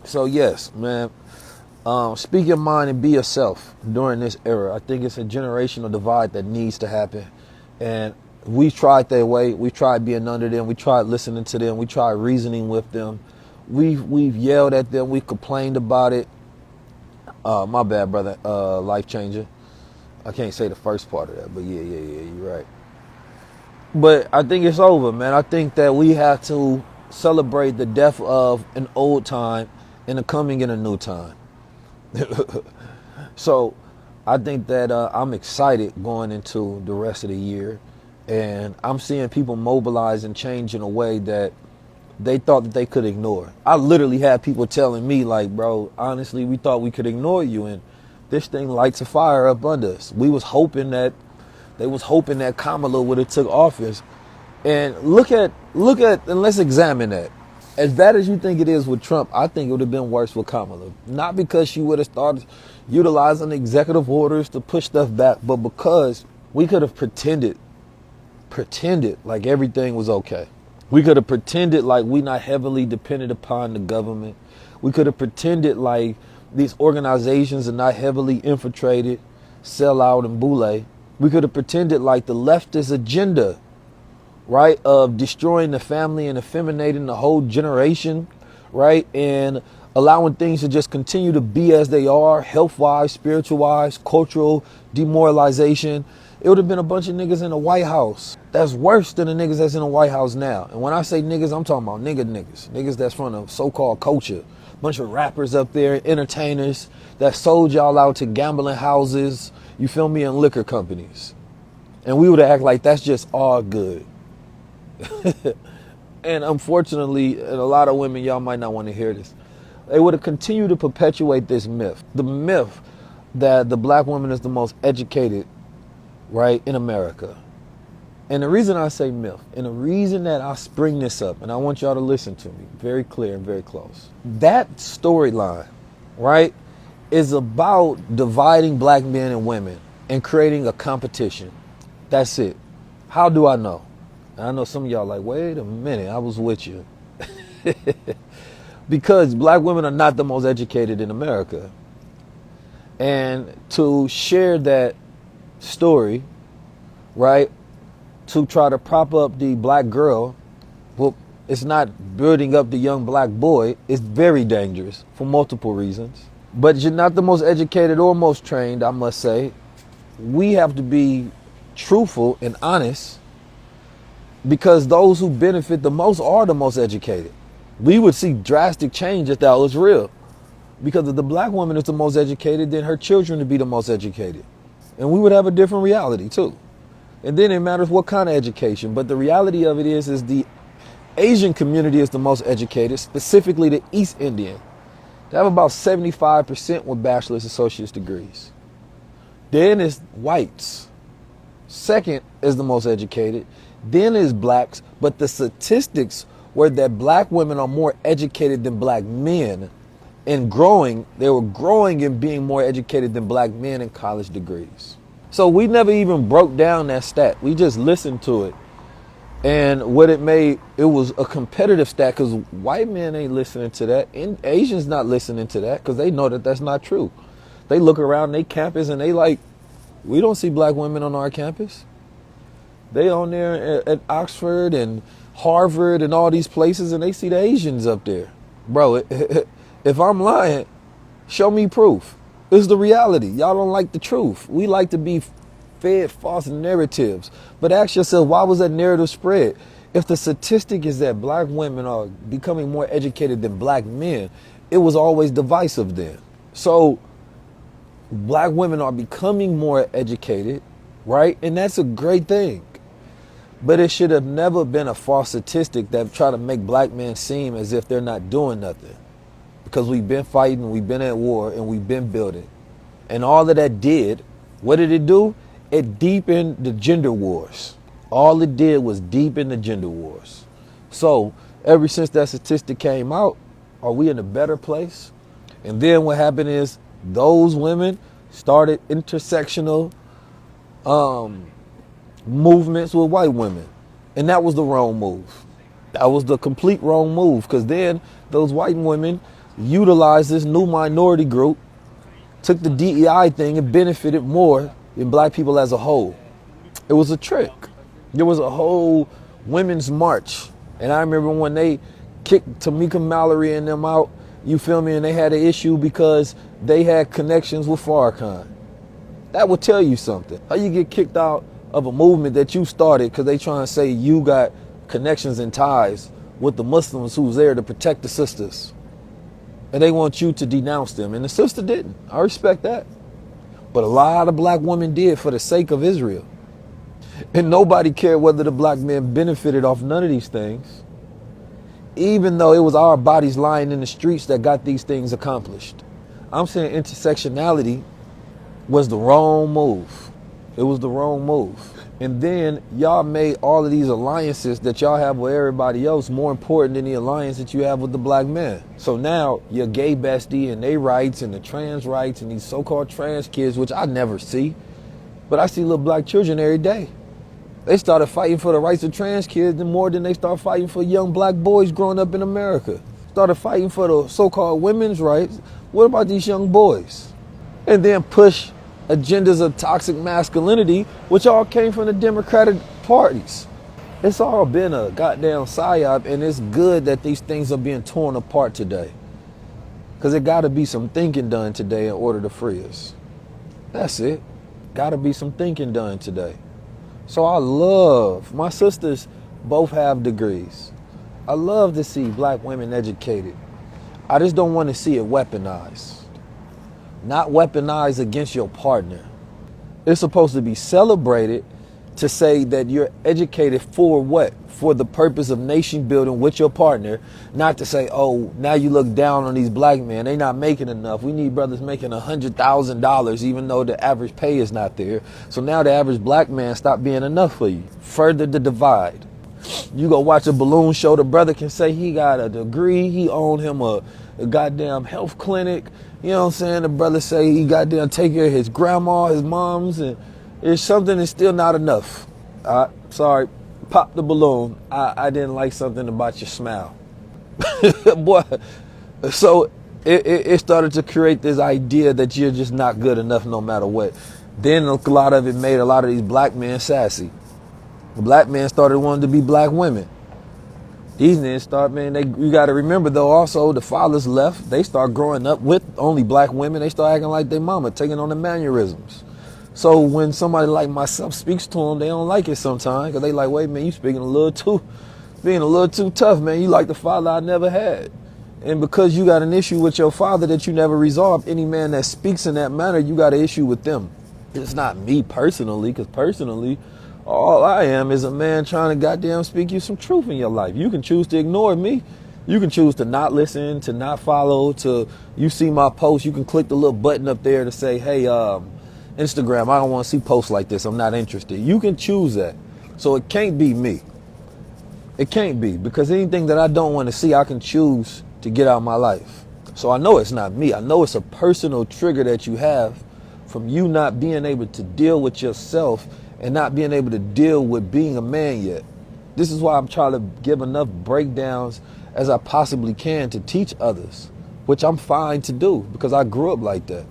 So yes, man, speak your mind and be yourself during this era. I think it's a generational divide that needs to happen. And we tried their way. We tried being under them. We tried listening to them. We tried reasoning with them. We've yelled at them. We complained about it. My bad, brother. Life changer. I can't say the first part of that, but yeah, you're right. But I think it's over, man. I think that we have to celebrate the death of an old time and the coming in a new time. So I think that I'm excited going into the rest of the year. And I'm seeing people mobilize and change in a way that they thought that they could ignore. I literally had people telling me, like, bro, honestly, we thought we could ignore you. And this thing lights a fire up under us. They was hoping that Kamala would have took office. And look at, and let's examine that. As bad as you think it is with Trump, I think it would have been worse with Kamala. Not because she would have started utilizing executive orders to push stuff back, but because we could have pretended like everything was okay. We could have pretended like we not heavily dependent upon the government. We could have pretended like these organizations are not heavily infiltrated, sell out and boule. We could have pretended like the leftist agenda, right, of destroying the family and effeminating the whole generation, right, and allowing things to just continue to be as they are, health-wise, spiritual-wise, cultural demoralization. It would have been a bunch of niggas in the White House. That's worse than the niggas that's in the White House now. And when I say niggas, I'm talking about niggas that's from the so-called culture. Bunch of rappers up there, entertainers that sold y'all out to gambling houses, you feel me, and liquor companies. And we would act like that's just all good. And unfortunately, and a lot of women, y'all might not want to hear this, they would have continued to perpetuate this myth. The myth that the black woman is the most educated, right, in America. And the reason I say myth, and the reason that I spring this up, and I want y'all to listen to me very clear and very close. That storyline, right, is about dividing black men and women and creating a competition. That's it. How do I know? And I know some of y'all like, wait a minute, I was with you. Because black women are not the most educated in America. And to share that story, right, to try to prop up the black girl, well, it's not building up the young black boy. It's very dangerous for multiple reasons. But you're not the most educated or most trained, I must say. We have to be truthful and honest, because those who benefit the most are the most educated. We would see drastic change if that was real. Because if the black woman is the most educated, then her children would be the most educated. And we would have a different reality too. And then it matters what kind of education. But the reality of it is the Asian community is the most educated, specifically the East Indian. They have about 75% with bachelor's, associate's degrees. Then is whites. Second is the most educated. Then is blacks. But the statistics were that black women are more educated than black men. And growing, they were growing and being more educated than black men in college degrees. So we never even broke down that stat. We just listened to it. And what it made, it was a competitive stat, because white men ain't listening to that. And Asians not listening to that, because they know that that's not true. They look around their campus and they like, we don't see black women on our campus. They on there at Oxford and Harvard and all these places, and they see the Asians up there. Bro, if I'm lying, show me proof. It's the reality. Y'all don't like the truth. We like to be fed false narratives. But ask yourself, why was that narrative spread? If the statistic is that black women are becoming more educated than black men, it was always divisive then. So black women are becoming more educated, right? And that's a great thing. But it should have never been a false statistic that try to make black men seem as if they're not doing nothing. Because we've been fighting, we've been at war, and we've been building. And all of that did, what did it do? It deepened the gender wars. All it did was deepen the gender wars. So ever since that statistic came out, are we in a better place? And then what happened is those women started intersectional movements with white women. And that was the wrong move. That was the complete wrong move, because then those white women utilized this new minority group, took the DEI thing and benefited more than black people as a whole. It was a trick. There was a whole women's march. And I remember when they kicked Tamika Mallory and them out, you feel me, and they had an issue because they had connections with Farrakhan. That would tell you something. How you get kicked out of a movement that you started because they trying to say you got connections and ties with the Muslims who's there to protect the sisters. And they want you to denounce them. And the sister didn't. I respect that. But a lot of black women did for the sake of Israel. And nobody cared whether the black men benefited off none of these things, even though it was our bodies lying in the streets that got these things accomplished. I'm saying intersectionality was the wrong move. It was the wrong move. And then y'all made all of these alliances that y'all have with everybody else more important than the alliance that you have with the black man. So now your gay bestie and they rights and the trans rights and these so-called trans kids, which I never see, but I see little black children every day. They started fighting for the rights of trans kids more than they start fighting for young black boys growing up in America. Started fighting for the so-called women's rights. What about these young boys? And then push agendas of toxic masculinity, which all came from the Democratic parties. It's all been a goddamn psyop, and it's good that these things are being torn apart today. Because it got to be some thinking done today in order to free us. That's it. Got to be some thinking done today. So I love, my sisters both have degrees. I love to see black women educated. I just don't want to see it weaponized. Not weaponized against your partner. It's supposed to be celebrated to say that you're educated for what? For the purpose of nation building with your partner, not to say, oh, now you look down on these black men. They not making enough. We need brothers making $100,000 even though the average pay is not there. So now the average black man stop being enough for you. Further the divide. You go watch a balloon show, the brother can say he got a degree, he owned him a goddamn health clinic. You know what I'm saying? The brother say he goddamn take care of his grandma, his moms, and it's something that's still not enough. Sorry, pop the balloon. I didn't like something about your smile. Boy, so it started to create this idea that you're just not good enough no matter what. Then a lot of it made a lot of these black men sassy. The black men started wanting to be black women. These men start, man, you got to remember though also the fathers left. They start growing up with only black women. They start acting like their mama, taking on the mannerisms. So when somebody like myself speaks to them, they don't like it sometimes because they like, wait, man, you being a little too tough, man. You like the father I never had. And because you got an issue with your father that you never resolved, any man that speaks in that manner, you got an issue with them. It's not me personally, because personally, all I am is a man trying to goddamn speak you some truth in your life. You can choose to ignore me. You can choose to not listen, to not follow, to you see my post. You can click the little button up there to say, hey, Instagram, I don't want to see posts like this. I'm not interested. You can choose that. So it can't be me. It can't be, because anything that I don't want to see, I can choose to get out of my life. So I know it's not me. I know it's a personal trigger that you have from you not being able to deal with yourself and not being able to deal with being a man yet. This is why I'm trying to give enough breakdowns as I possibly can to teach others, which I'm fine to do because I grew up like that.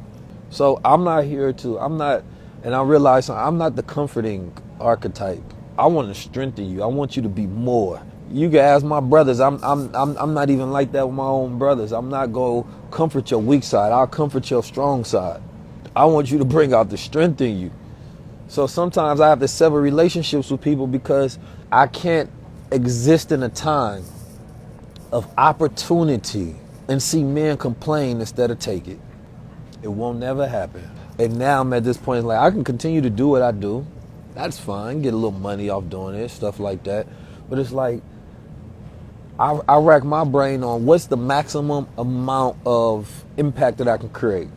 So I'm not here to, and I realize I'm not the comforting archetype. I want to strengthen you. I want you to be more. You can ask my brothers. I'm not even like that with my own brothers. I'm not going to comfort your weak side. I'll comfort your strong side. I want you to bring out the strength in you. So sometimes I have to sever relationships with people because I can't exist in a time of opportunity and see men complain instead of take it. It won't never happen. And now I'm at this point, it's like I can continue to do what I do. That's fine. Get a little money off doing it, stuff like that. But it's like I rack my brain on what's the maximum amount of impact that I can create.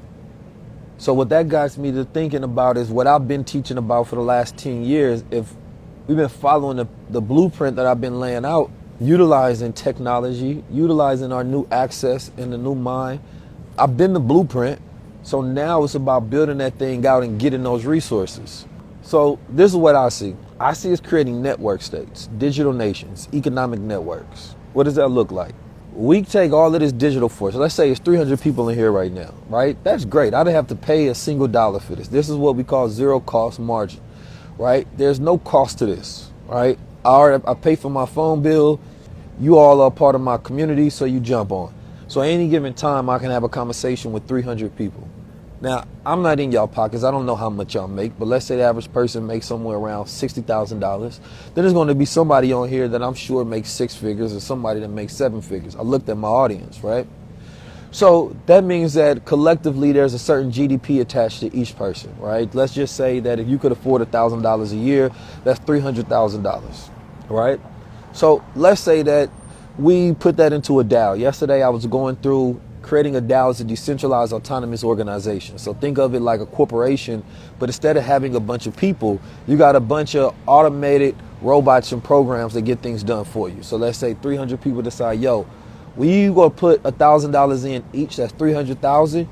So what that got me to thinking about is what I've been teaching about for the last 10 years. If we've been following the blueprint that I've been laying out, utilizing technology, utilizing our new access in the new mind, I've been the blueprint. So now it's about building that thing out and getting those resources. So this is what I see. I see us creating network states, digital nations, economic networks. What does that look like? we take all of this digital force. Let's say it's 300 people in here right now, right? That's great. I didn't have to pay a single dollar for this. This is what we call zero cost margin, right? There's no cost to this, right? I pay for my phone bill. You all are part of my community, so you jump on. So at any given time, I can have a conversation with 300 people. Now, I'm not in y'all pockets. I don't know how much y'all make, but let's say the average person makes somewhere around $60,000. Then there's going to be somebody on here that I'm sure makes 6 figures or somebody that makes 7 figures. I looked at my audience, right? So that means that collectively there's a certain GDP attached to each person, right? Let's just say that if you could afford $1,000 a year, that's $300,000, right? So let's say that we put that into a DAO. Yesterday I was going through creating a DAO is a decentralized autonomous organization. So think of it like a corporation, but instead of having a bunch of people, you got a bunch of automated robots and programs that get things done for you. So let's say 300 people decide, yo, we gonna put $1,000 in each, that's 300,000.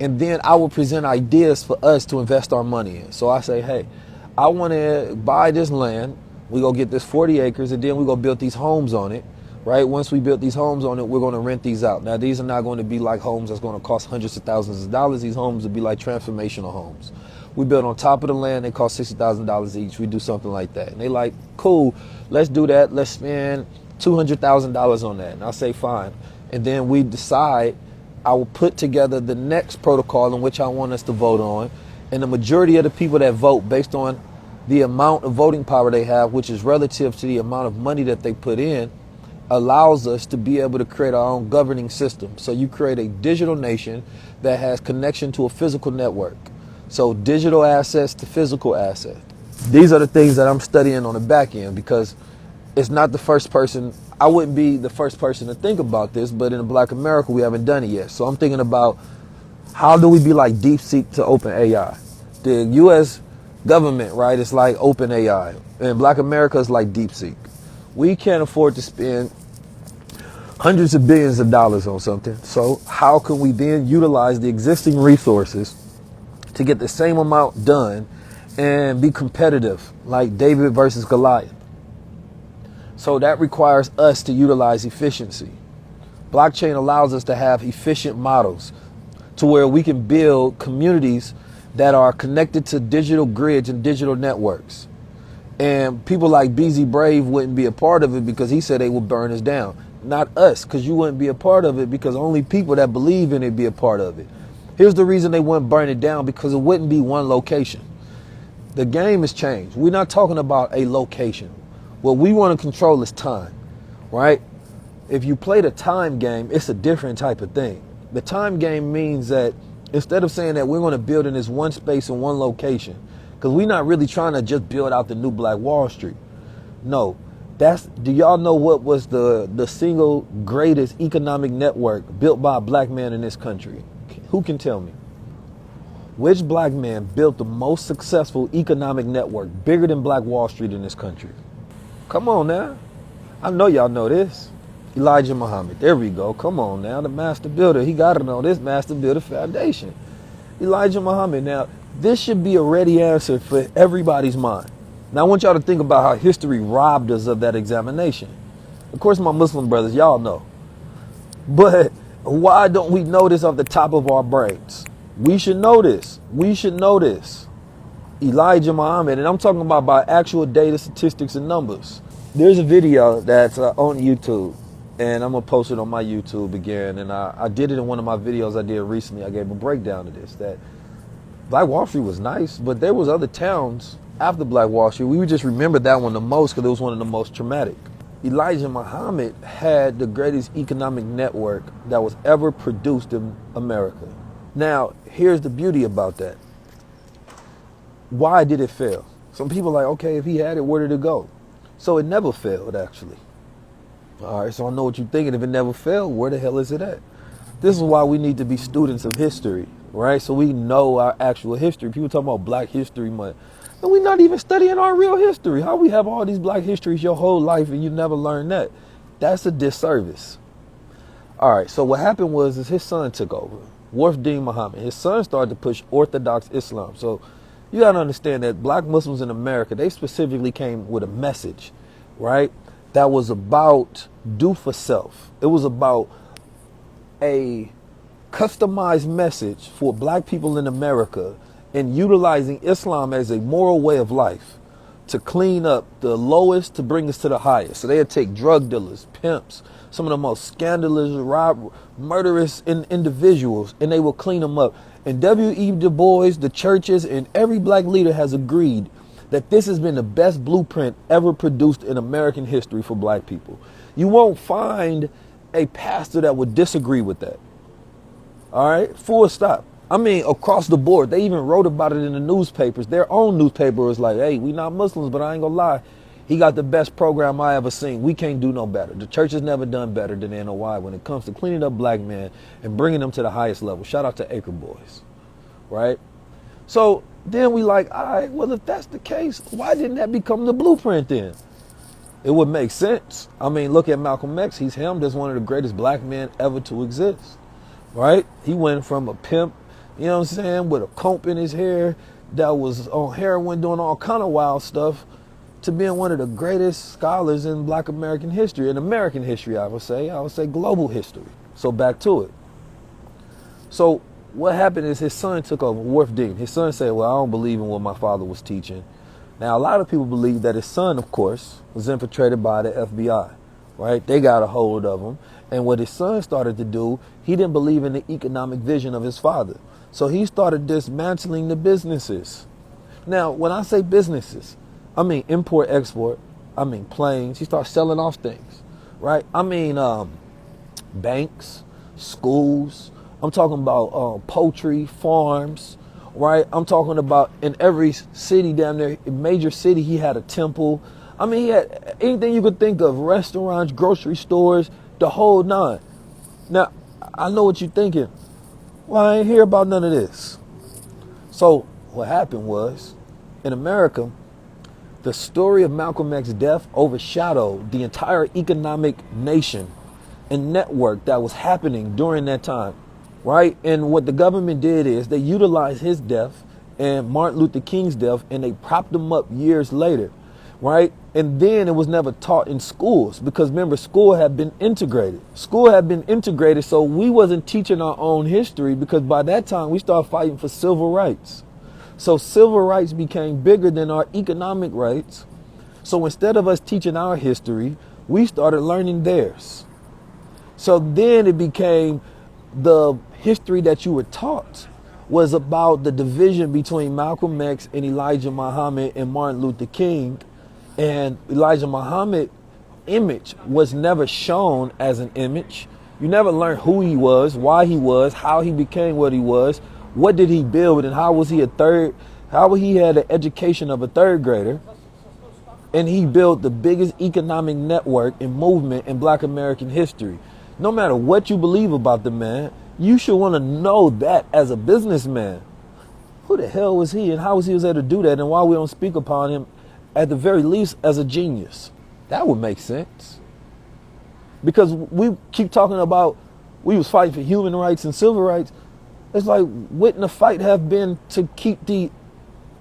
And then I will present ideas for us to invest our money in. So I say, hey, I wanna buy this land. We gonna get this 40 acres and then we gonna build these homes on it. Right? Once we build these homes on it, we're going to rent these out. Now, these are not going to be like homes that's going to cost hundreds of thousands of dollars. These homes will be like transformational homes. We build on top of the land. They cost $60,000 each. We do something like that. And they like, cool, let's do that. Let's spend $200,000 on that. And I'll say, fine. And then we decide, I will put together the next protocol in which I want us to vote on. And the majority of the people that vote based on the amount of voting power they have, which is relative to the amount of money that they put in, allows us to be able to create our own governing system. So you create a digital nation that has connection to a physical network. So digital assets to physical assets. These are the things that I'm studying on the back end because it's not the first person. I wouldn't be the first person to think about this, but in Black America, we haven't done it yet. So I'm thinking about how do we be like DeepSeek to OpenAI? The U.S. government, right, is like OpenAI. And Black America is like DeepSeek. We can't afford to spend hundreds of billions of dollars on something. So how can we then utilize the existing resources to get the same amount done and be competitive like David versus Goliath? So that requires us to utilize efficiency. Blockchain allows us to have efficient models to where we can build communities that are connected to digital grids and digital networks. And people like BZ Brave wouldn't be a part of it because he said they would burn us down. Not us, because you wouldn't be a part of it because only people that believe in it be a part of it. Here's the reason they wouldn't burn it down, because it wouldn't be one location. The game has changed. We're not talking about a location. What we want to control is time, right? If you play the time game, it's a different type of thing. The time game means that instead of saying that we're going to build in this one space in one location, because we're not really trying to just build out the new Black Wall Street. No, do y'all know what was the single greatest economic network built by a black man in this country? Who can tell me? Which black man built the most successful economic network bigger than Black Wall Street in this country? Come on now. I know y'all know this. Elijah Muhammad. There we go. Come on now. The master builder. He got to know this master builder foundation. Elijah Muhammad. Now, this should be a ready answer for everybody's mind. Now, I want y'all to think about how history robbed us of that examination. Of course, my Muslim brothers, y'all know. But why don't we know this off the top of our brains? We should know this. We should know this. Elijah Muhammad, and I'm talking about by actual data, statistics, and numbers. There's a video that's on YouTube, and I'm going to post it on my YouTube again. And I did it in one of my videos I did recently. I gave a breakdown of this, that Black Wall Street was nice, but there was other towns after Black Wall Street. We would just remember that one the most because it was one of the most traumatic. Elijah Muhammad had the greatest economic network that was ever produced in America. Now, here's the beauty about that. Why did it fail? Some people are like, okay, if he had it, where did it go? So it never failed, actually. All right, so I know what you're thinking. If it never failed, where the hell is it at? This is why we need to be students of history, right? So we know our actual history. People talk about Black History Month. And we're not even studying our real history. How we have all these Black histories your whole life and you never learned that? That's a disservice. All right, so what happened was his son took over, Warf Deen Muhammad. His son started to push Orthodox Islam. So you got to understand that Black Muslims in America, they specifically came with a message, right? that was about do for self. It was about a customized message for black people in America and utilizing Islam as a moral way of life to clean up the lowest to bring us to the highest. So they'd take drug dealers, pimps, some of the most scandalous, murderous individuals, and they will clean them up. And W.E. Du Bois, the churches, and every black leader has agreed that this has been the best blueprint ever produced in American history for black people. You won't find a pastor that would disagree with that. All right, full stop. I mean, across the board, they even wrote about it in the newspapers. Their own newspaper was like, hey, we not Muslims, but I ain't gonna lie. He got the best program I ever seen. We can't do no better. The church has never done better than NOI when it comes to cleaning up black men and bringing them to the highest level. Shout out to Acre Boys, right? So then we like, all right, well, if that's the case, why didn't that become the blueprint then? It would make sense. I mean, look at Malcolm X. He's hailed as one of the greatest black men ever to exist, right? He went from a pimp, you know what I'm saying, with a comb in his hair that was on heroin doing all kind of wild stuff to being one of the greatest scholars in black American history, in American history, I would say global history. So back to it. So what happened is his son took over, Worf Dean. His son said, well, I don't believe in what my father was teaching. Now, a lot of people believe that his son, of course, was infiltrated by the FBI, right? They got a hold of him. And what his son started to do, he didn't believe in the economic vision of his father. So he started dismantling the businesses. Now, when I say businesses, I mean import, export, I mean planes. He started selling off things, right? I mean banks, schools. I'm talking about poultry, farms, right? I'm talking about in every city down there, major city, he had a temple. I mean, he had anything you could think of, restaurants, grocery stores, the whole nine. Now, I know what you're thinking. Well, I ain't hear about none of this. So what happened was, in America, the story of Malcolm X's death overshadowed the entire economic nation and network that was happening during that time, right? And what the government did is they utilized his death and Martin Luther King's death, and they propped them up years later, right? And then it was never taught in schools because remember, school had been integrated. School had been integrated, so we wasn't teaching our own history because by that time we started fighting for civil rights. So civil rights became bigger than our economic rights. So instead of us teaching our history, we started learning theirs. So then it became the history that you were taught was about the division between Malcolm X and Elijah Muhammad and Martin Luther King. And Elijah Muhammad's image was never shown as an image. You never learned who he was, why he was, how he became what he was, what did he build, and how was he how he had an education of a third grader. And he built the biggest economic network and movement in black American history. No matter what you believe about the man, you should want to know that as a businessman. Who the hell was he and how was he able to do that, and why we don't speak upon him at the very least as a genius? That would make sense. Because we keep talking about we was fighting for human rights and civil rights. It's like, wouldn't the fight have been to keep the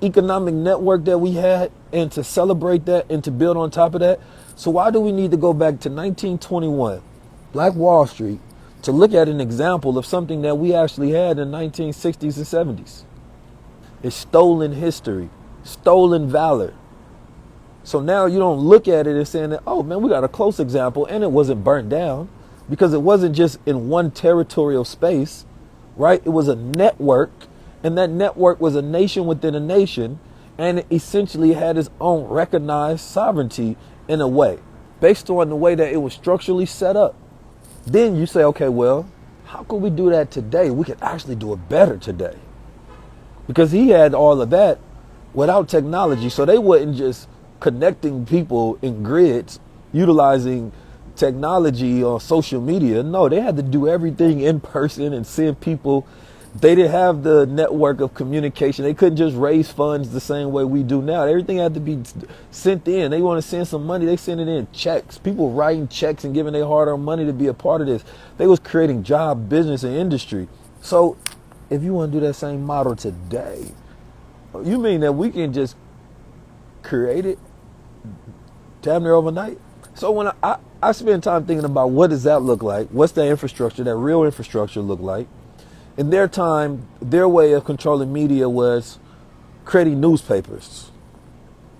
economic network that we had and to celebrate that and to build on top of that? So why do we need to go back to 1921, Black Wall Street, to look at an example of something that we actually had in 1960s and 70s? It's stolen history, stolen valor. So now you don't look at it and saying that, oh man, we got a close example and it wasn't burnt down, because it wasn't just in one territorial space, right? It was a network, and that network was a nation within a nation, and it essentially had its own recognized sovereignty in a way, based on the way that it was structurally set up. Then you say, okay, well, how could we do that today? We could actually do it better today. Because he had all of that without technology, so they wasn't just connecting people in grids, utilizing technology on social media. No, they had to do everything in person and send people. They didn't have the network of communication. They couldn't just raise funds the same way we do now. Everything had to be sent in. They want to send some money, they send it in checks. People writing checks and giving their hard-earned money to be a part of this. They was creating job, business, and industry. So if you want to do that same model today, you mean that we can just create it damn near overnight? So when I spend time thinking about what does that look like, what's that infrastructure, that real infrastructure look like. In their time, their way of controlling media was creating newspapers,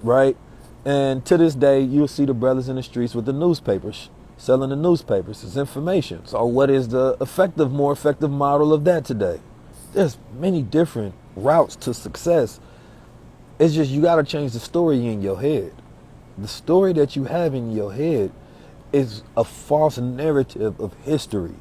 right? And to this day, you'll see the brothers in the streets with the newspapers, selling the newspapers. It's information. So what is the more effective model of that today? There's many different routes to success. It's just you got to change the story in your head. The story that you have in your head is a false narrative of history.